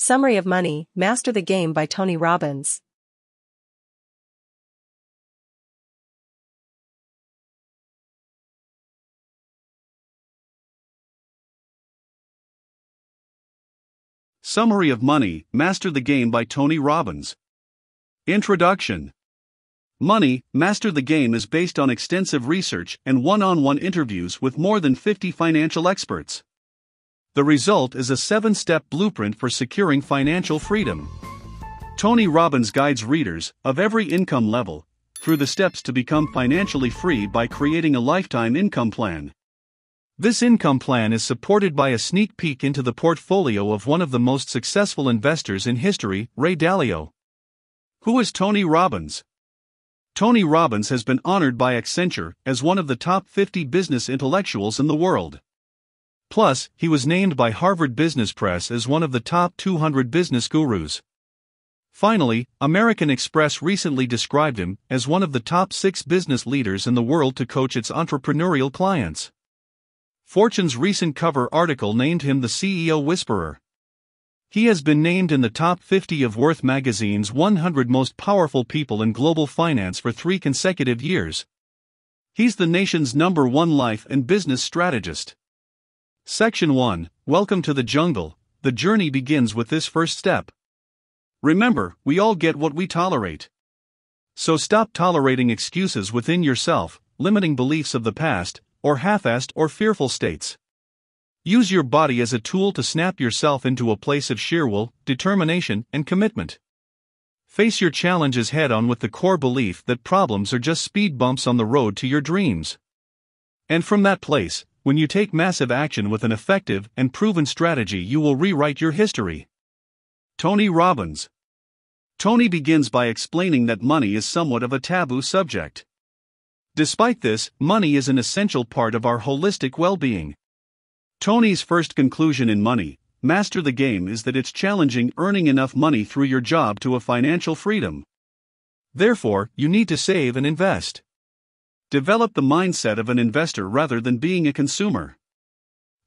Summary of Money, Master the Game by Tony Robbins. Summary of Money, Master the Game by Tony Robbins. Introduction. Money, Master the Game is based on extensive research and one-on-one interviews with more than 50 financial experts. The result is a 7-step blueprint for securing financial freedom. Tony Robbins guides readers, of every income level, through the steps to become financially free by creating a lifetime income plan. This income plan is supported by a sneak peek into the portfolio of one of the most successful investors in history, Ray Dalio. Who is Tony Robbins? Tony Robbins has been honored by Accenture as one of the top 50 business intellectuals in the world. Plus, he was named by Harvard Business Press as one of the top 200 business gurus. Finally, American Express recently described him as one of the top 6 business leaders in the world to coach its entrepreneurial clients. Fortune's recent cover article named him the CEO Whisperer. He has been named in the top 50 of Worth magazine's 100 most powerful people in global finance for 3 consecutive years. He's the nation's #1 life and business strategist. Section 1, Welcome to the Jungle. The journey begins with this first step. Remember, we all get what we tolerate. So stop tolerating excuses within yourself, limiting beliefs of the past, or half-assed or fearful states. Use your body as a tool to snap yourself into a place of sheer will, determination, and commitment. Face your challenges head-on with the core belief that problems are just speed bumps on the road to your dreams. And from that place, when you take massive action with an effective and proven strategy, you will rewrite your history. Tony Robbins. Tony begins by explaining that money is somewhat of a taboo subject. Despite this, money is an essential part of our holistic well-being. Tony's first conclusion in Money, Master the Game is that it's challenging earning enough money through your job to a financial freedom. Therefore, you need to save and invest. Develop the mindset of an investor rather than being a consumer.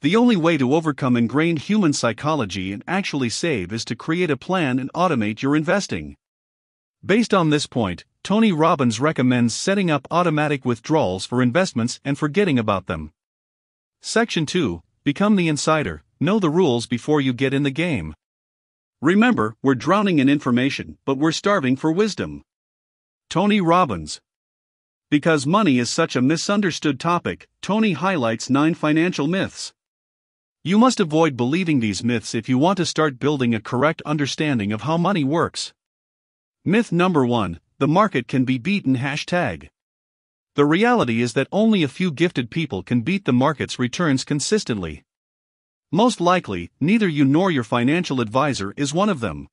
The only way to overcome ingrained human psychology and actually save is to create a plan and automate your investing. Based on this point, Tony Robbins recommends setting up automatic withdrawals for investments and forgetting about them. Section 2, Become the Insider. Know the rules before you get in the game. Remember, we're drowning in information, but we're starving for wisdom. Tony Robbins. Because money is such a misunderstood topic, Tony highlights 9 financial myths. You must avoid believing these myths if you want to start building a correct understanding of how money works. Myth number 1, the market can be beaten. #. The reality is that only a few gifted people can beat the market's returns consistently. Most likely, neither you nor your financial advisor is one of them.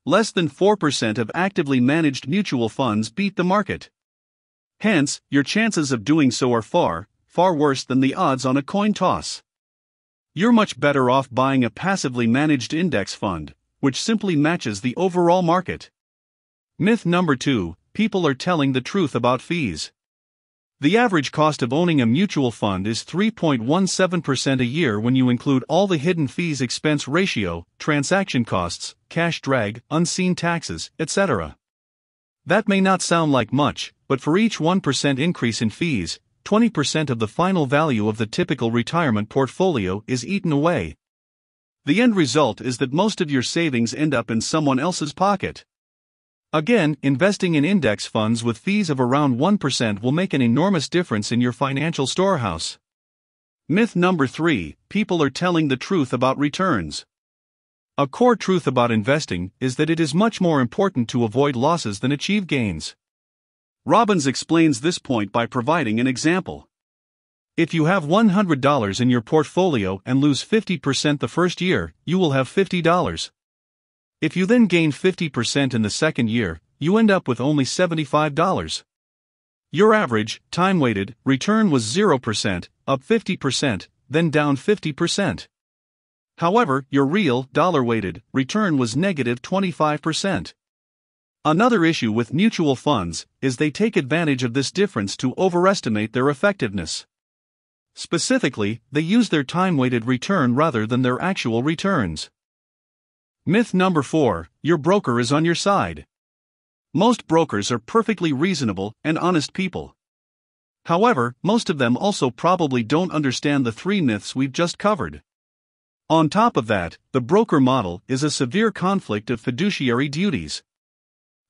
Less than 4% of actively managed mutual funds beat the market. Hence, your chances of doing so are far, far worse than the odds on a coin toss. You're much better off buying a passively managed index fund, which simply matches the overall market. Myth number 2, people are telling the truth about fees. The average cost of owning a mutual fund is 3.17% a year when you include all the hidden fees, expense ratio, transaction costs, cash drag, unseen taxes, etc. That may not sound like much, but for each 1% increase in fees, 20% of the final value of the typical retirement portfolio is eaten away. The end result is that most of your savings end up in someone else's pocket. Again, investing in index funds with fees of around 1% will make an enormous difference in your financial storehouse. Myth number 3, people are telling the truth about returns. A core truth about investing is that it is much more important to avoid losses than achieve gains. Robbins explains this point by providing an example. If you have $100 in your portfolio and lose 50% the first year, you will have $50. If you then gain 50% in the second year, you end up with only $75. Your average, time-weighted, return was 0%, up 50%, then down 50%. However, your real, dollar-weighted, return was negative 25%. Another issue with mutual funds is they take advantage of this difference to overestimate their effectiveness. Specifically, they use their time-weighted return rather than their actual returns. Myth number 4, your broker is on your side. Most brokers are perfectly reasonable and honest people. However, most of them also probably don't understand the 3 myths we've just covered. On top of that, the broker model is a severe conflict of fiduciary duties.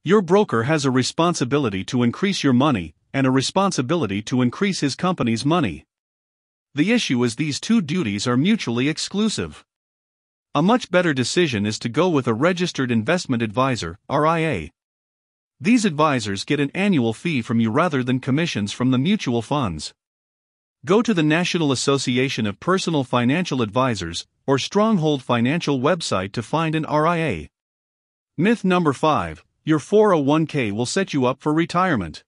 Your broker has a responsibility to increase your money and a responsibility to increase his company's money. The issue is these 2 duties are mutually exclusive. A much better decision is to go with a registered investment advisor, RIA. These advisors get an annual fee from you rather than commissions from the mutual funds. Go to the National Association of Personal Financial Advisors or Stronghold Financial website to find an RIA. Myth number 5, your 401k will set you up for retirement.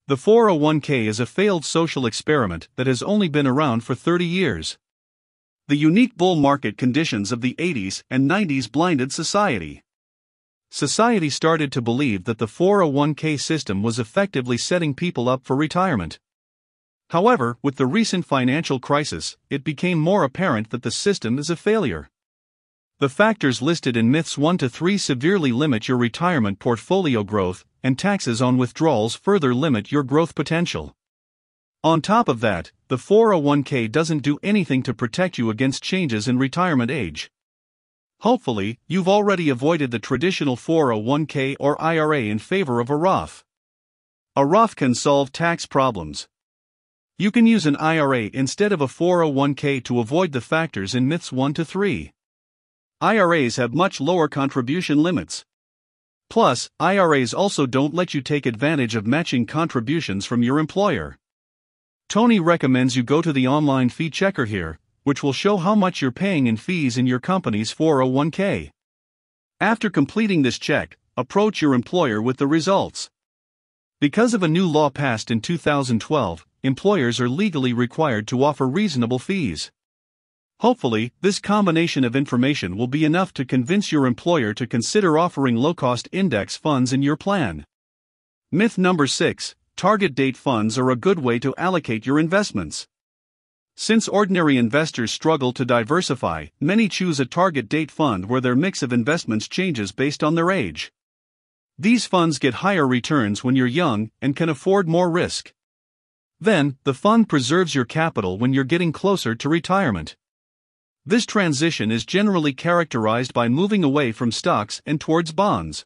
The 401k is a failed social experiment that has only been around for 30 years. The unique bull market conditions of the 80s and 90s blinded society. Society started to believe that the 401k system was effectively setting people up for retirement. However, with the recent financial crisis, it became more apparent that the system is a failure. The factors listed in myths 1 to 3 severely limit your retirement portfolio growth, and taxes on withdrawals further limit your growth potential. On top of that, the 401k doesn't do anything to protect you against changes in retirement age. Hopefully, you've already avoided the traditional 401k or IRA in favor of a Roth. A Roth can solve tax problems. You can use an IRA instead of a 401k to avoid the factors in myths 1 to 3. IRAs have much lower contribution limits. Plus, IRAs also don't let you take advantage of matching contributions from your employer. Tony recommends you go to the online fee checker here, which will show how much you're paying in fees in your company's 401k. After completing this check, approach your employer with the results. Because of a new law passed in 2012, employers are legally required to offer reasonable fees. Hopefully, this combination of information will be enough to convince your employer to consider offering low-cost index funds in your plan. Myth number 6, target date funds are a good way to allocate your investments. Since ordinary investors struggle to diversify, many choose a target date fund where their mix of investments changes based on their age. These funds get higher returns when you're young and can afford more risk. Then, the fund preserves your capital when you're getting closer to retirement. This transition is generally characterized by moving away from stocks and towards bonds.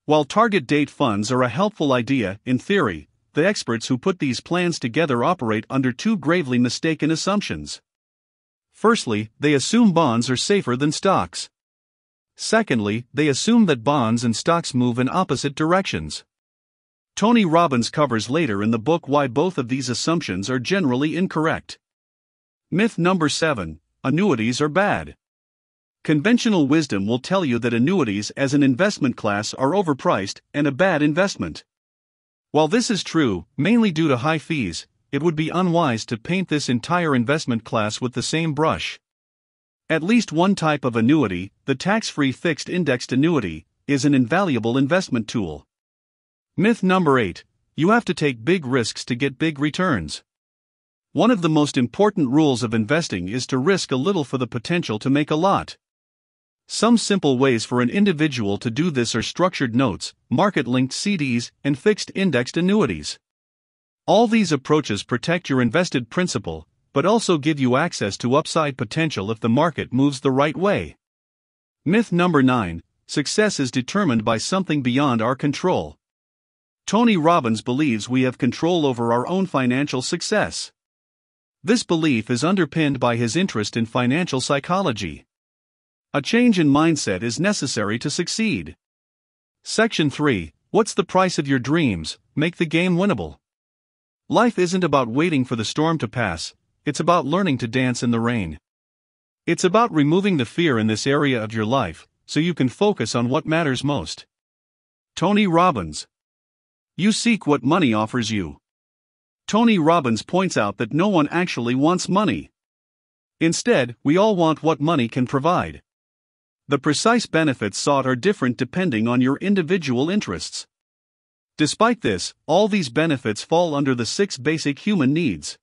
While target date funds are a helpful idea, in theory, the experts who put these plans together operate under 2 gravely mistaken assumptions. Firstly, they assume bonds are safer than stocks. Secondly, they assume that bonds and stocks move in opposite directions. Tony Robbins covers later in the book why both of these assumptions are generally incorrect. Myth number 7, annuities are bad. Conventional wisdom will tell you that annuities as an investment class are overpriced and a bad investment. While this is true, mainly due to high fees, it would be unwise to paint this entire investment class with the same brush. At least one type of annuity, the tax-free fixed indexed annuity, is an invaluable investment tool. Myth number 8, you have to take big risks to get big returns. One of the most important rules of investing is to risk a little for the potential to make a lot. Some simple ways for an individual to do this are structured notes, market-linked CDs, and fixed-indexed annuities. All these approaches protect your invested principal, but also give you access to upside potential if the market moves the right way. Myth number 9, success is determined by something beyond our control. Tony Robbins believes we have control over our own financial success. This belief is underpinned by his interest in financial psychology. A change in mindset is necessary to succeed. Section 3, what's the price of your dreams? Make the game winnable. Life isn't about waiting for the storm to pass, it's about learning to dance in the rain. It's about removing the fear in this area of your life, so you can focus on what matters most. Tony Robbins. You seek what money offers you. Tony Robbins points out that no one actually wants money. Instead, we all want what money can provide. The precise benefits sought are different depending on your individual interests. Despite this, all these benefits fall under the 6 basic human needs.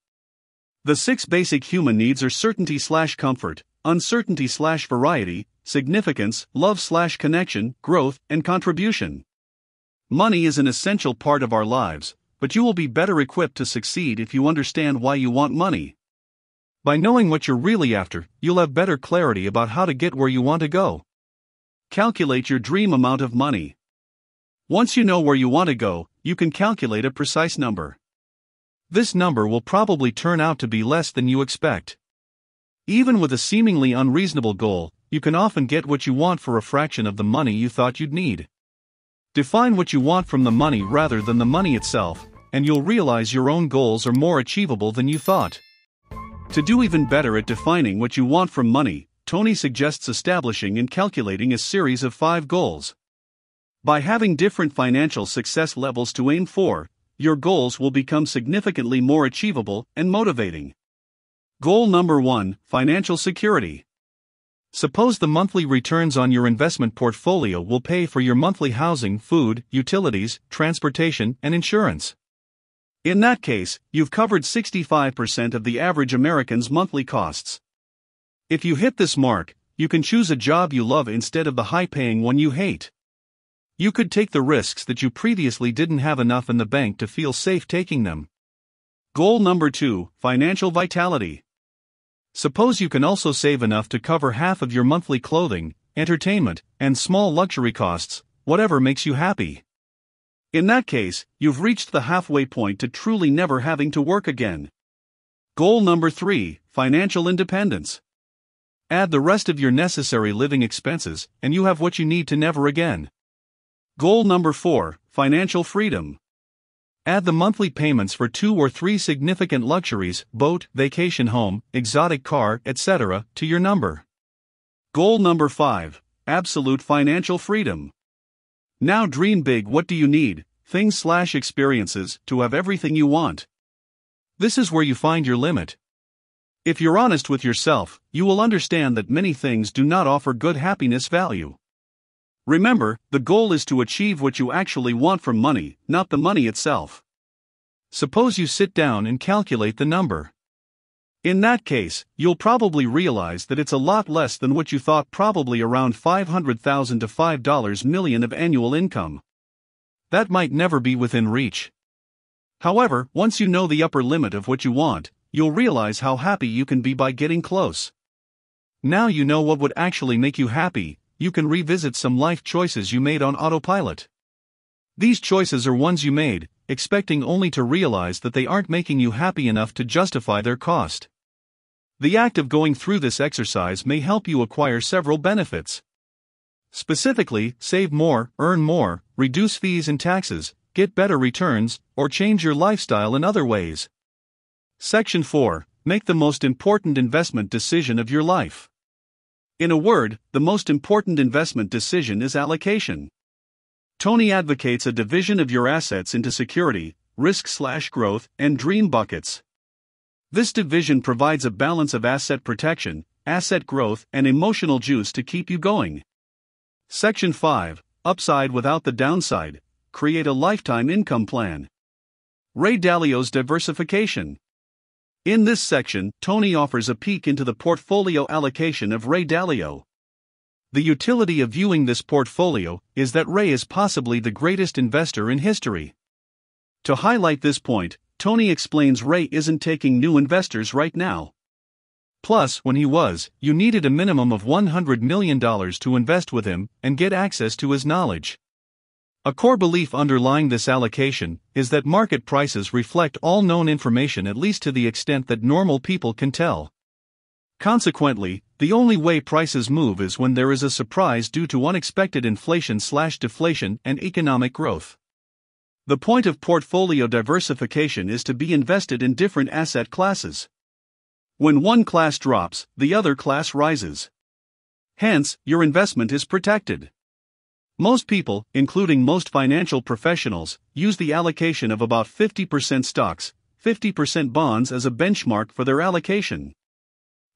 The 6 basic human needs are certainty/comfort, uncertainty/variety, significance, love/connection, growth, and contribution. Money is an essential part of our lives, but you will be better equipped to succeed if you understand why you want money. By knowing what you're really after, you'll have better clarity about how to get where you want to go. Calculate your dream amount of money. Once you know where you want to go, you can calculate a precise number. This number will probably turn out to be less than you expect. Even with a seemingly unreasonable goal, you can often get what you want for a fraction of the money you thought you'd need. Define what you want from the money rather than the money itself, and you'll realize your own goals are more achievable than you thought. To do even better at defining what you want from money, Tony suggests establishing and calculating a series of 5 goals. By having different financial success levels to aim for, your goals will become significantly more achievable and motivating. Goal number 1: Financial security. Suppose the monthly returns on your investment portfolio will pay for your monthly housing, food, utilities, transportation, and insurance. In that case, you've covered 65% of the average American's monthly costs. If you hit this mark, you can choose a job you love instead of the high-paying one you hate. You could take the risks that you previously didn't have enough in the bank to feel safe taking them. Goal number 2: Financial vitality. Suppose you can also save enough to cover half of your monthly clothing, entertainment, and small luxury costs, whatever makes you happy. In that case, you've reached the halfway point to truly never having to work again. Goal number 3: Financial independence. Add the rest of your necessary living expenses, and you have what you need to never again. Goal number 4: Financial freedom. Add the monthly payments for 2 or 3 significant luxuries, boat, vacation home, exotic car, etc., to your number. Goal number 5: Absolute financial freedom. Now dream big. What do you need, things/experiences, to have everything you want? This is where you find your limit. If you're honest with yourself, you will understand that many things do not offer good happiness value. Remember, the goal is to achieve what you actually want from money, not the money itself. Suppose you sit down and calculate the number. In that case, you'll probably realize that it's a lot less than what you thought, probably around $500,000 to $5 million of annual income. That might never be within reach. However, once you know the upper limit of what you want, you'll realize how happy you can be by getting close. Now you know what would actually make you happy. You can revisit some life choices you made on autopilot. These choices are ones you made, expecting only to realize that they aren't making you happy enough to justify their cost. The act of going through this exercise may help you acquire several benefits. Specifically, save more, earn more, reduce fees and taxes, get better returns, or change your lifestyle in other ways. Section 4: Make the most important investment decision of your life. In a word, the most important investment decision is allocation. Tony advocates a division of your assets into security, risk/growth, and dream buckets. This division provides a balance of asset protection, asset growth, and emotional juice to keep you going. Section 5: Upside without the downside. Create a lifetime income plan. Ray Dalio's diversification. In this section, Tony offers a peek into the portfolio allocation of Ray Dalio. The utility of viewing this portfolio is that Ray is possibly the greatest investor in history. To highlight this point, Tony explains Ray isn't taking new investors right now. Plus, when he was, you needed a minimum of $100 million to invest with him and get access to his knowledge. A core belief underlying this allocation is that market prices reflect all known information, at least to the extent that normal people can tell. Consequently, the only way prices move is when there is a surprise due to unexpected inflation/deflation and economic growth. The point of portfolio diversification is to be invested in different asset classes. When one class drops, the other class rises. Hence, your investment is protected. Most people, including most financial professionals, use the allocation of about 50% stocks, 50% bonds as a benchmark for their allocation.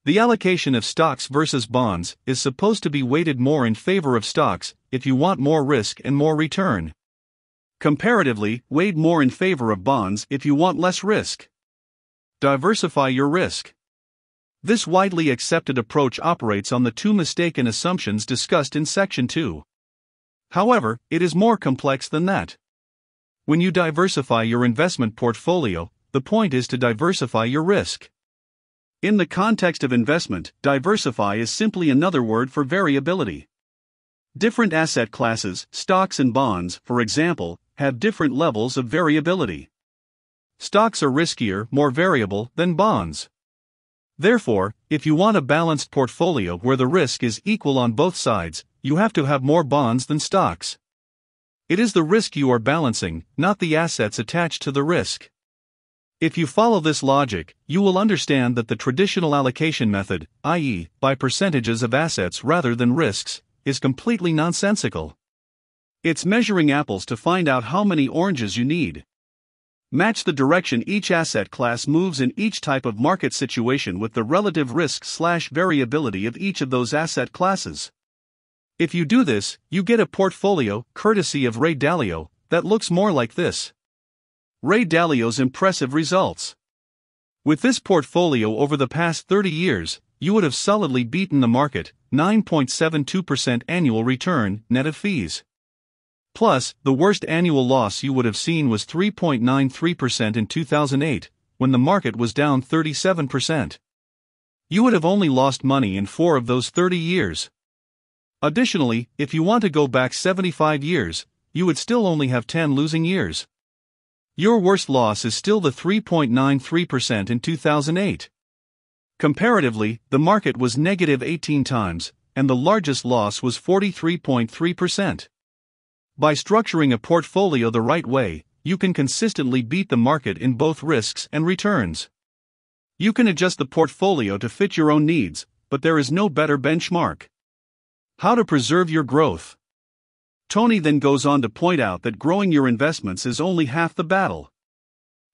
The allocation of stocks versus bonds is supposed to be weighted more in favor of stocks if you want more risk and more return. Comparatively, weighed more in favor of bonds if you want less risk. Diversify your risk. This widely accepted approach operates on the two mistaken assumptions discussed in Section 2. However, it is more complex than that. When you diversify your investment portfolio, the point is to diversify your risk. In the context of investment, diversify is simply another word for variability. Different asset classes, stocks and bonds, for example, have different levels of variability. Stocks are riskier, more variable, than bonds. Therefore, if you want a balanced portfolio where the risk is equal on both sides, you have to have more bonds than stocks. It is the risk you are balancing, not the assets attached to the risk. If you follow this logic, you will understand that the traditional allocation method, i.e., by percentages of assets rather than risks, is completely nonsensical. It's measuring apples to find out how many oranges you need. Match the direction each asset class moves in each type of market situation with the relative risk/variability of each of those asset classes. If you do this, you get a portfolio, courtesy of Ray Dalio, that looks more like this. Ray Dalio's impressive results. With this portfolio over the past 30 years, you would have solidly beaten the market, 9.72% annual return, net of fees. Plus, the worst annual loss you would have seen was 3.93% in 2008, when the market was down 37%. You would have only lost money in 4 of those 30 years. Additionally, if you want to go back 75 years, you would still only have 10 losing years. Your worst loss is still the 3.93% in 2008. Comparatively, the market was negative 18 times, and the largest loss was 43.3%. By structuring a portfolio the right way, you can consistently beat the market in both risks and returns. You can adjust the portfolio to fit your own needs, but there is no better benchmark. How to preserve your growth. Tony then goes on to point out that growing your investments is only half the battle.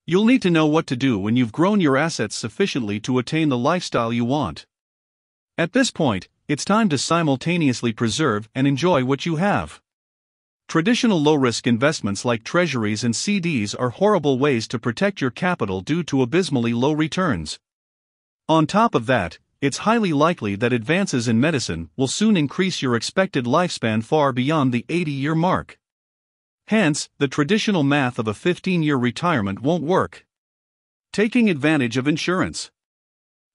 You'll need to know what to do when you've grown your assets sufficiently to attain the lifestyle you want. At this point, it's time to simultaneously preserve and enjoy what you have. Traditional low-risk investments like treasuries and CDs are horrible ways to protect your capital due to abysmally low returns. On top of that, it's highly likely that advances in medicine will soon increase your expected lifespan far beyond the 80-year mark. Hence, the traditional math of a 15-year retirement won't work. Taking advantage of insurance.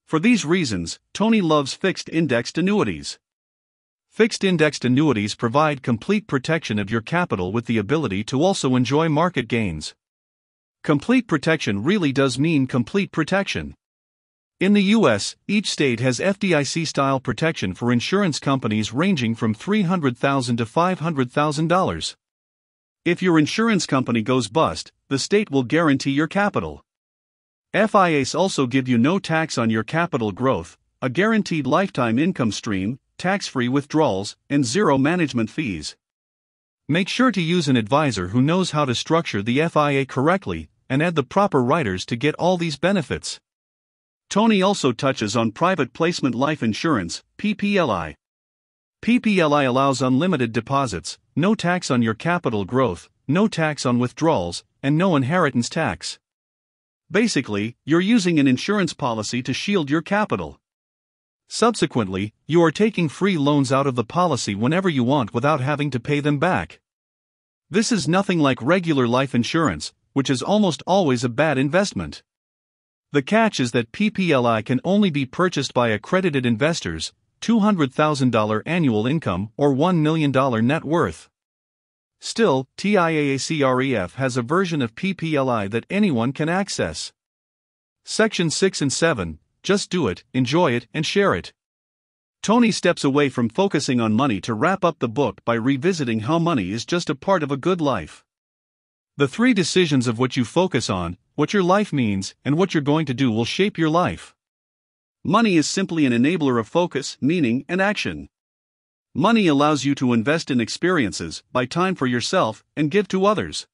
For these reasons, Tony loves fixed-indexed annuities. Fixed-indexed annuities provide complete protection of your capital with the ability to also enjoy market gains. Complete protection really does mean complete protection. In the U.S., each state has FDIC-style protection for insurance companies ranging from $300,000 to $500,000. If your insurance company goes bust, the state will guarantee your capital. FIAs also give you no tax on your capital growth, a guaranteed lifetime income stream, tax-free withdrawals, and zero management fees. Make sure to use an advisor who knows how to structure the FIA correctly and add the proper riders to get all these benefits. Tony also touches on private placement life insurance, PPLI. PPLI allows unlimited deposits, no tax on your capital growth, no tax on withdrawals, and no inheritance tax. Basically, you're using an insurance policy to shield your capital. Subsequently, you are taking free loans out of the policy whenever you want without having to pay them back. This is nothing like regular life insurance, which is almost always a bad investment. The catch is that PPLI can only be purchased by accredited investors, $200,000 annual income or $1 million net worth. Still, TIAACREF has a version of PPLI that anyone can access. Section 6 and 7, just do it, enjoy it, and share it. Tony steps away from focusing on money to wrap up the book by revisiting how money is just a part of a good life. The 3 decisions of what you focus on, what your life means, and what you're going to do will shape your life. Money is simply an enabler of focus, meaning, and action. Money allows you to invest in experiences, buy time for yourself, and give to others.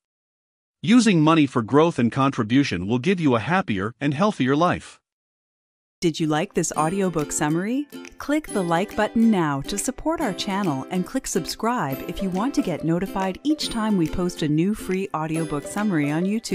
Using money for growth and contribution will give you a happier and healthier life. Did you like this audiobook summary? Click the like button now to support our channel and click subscribe if you want to get notified each time we post a new free audiobook summary on YouTube.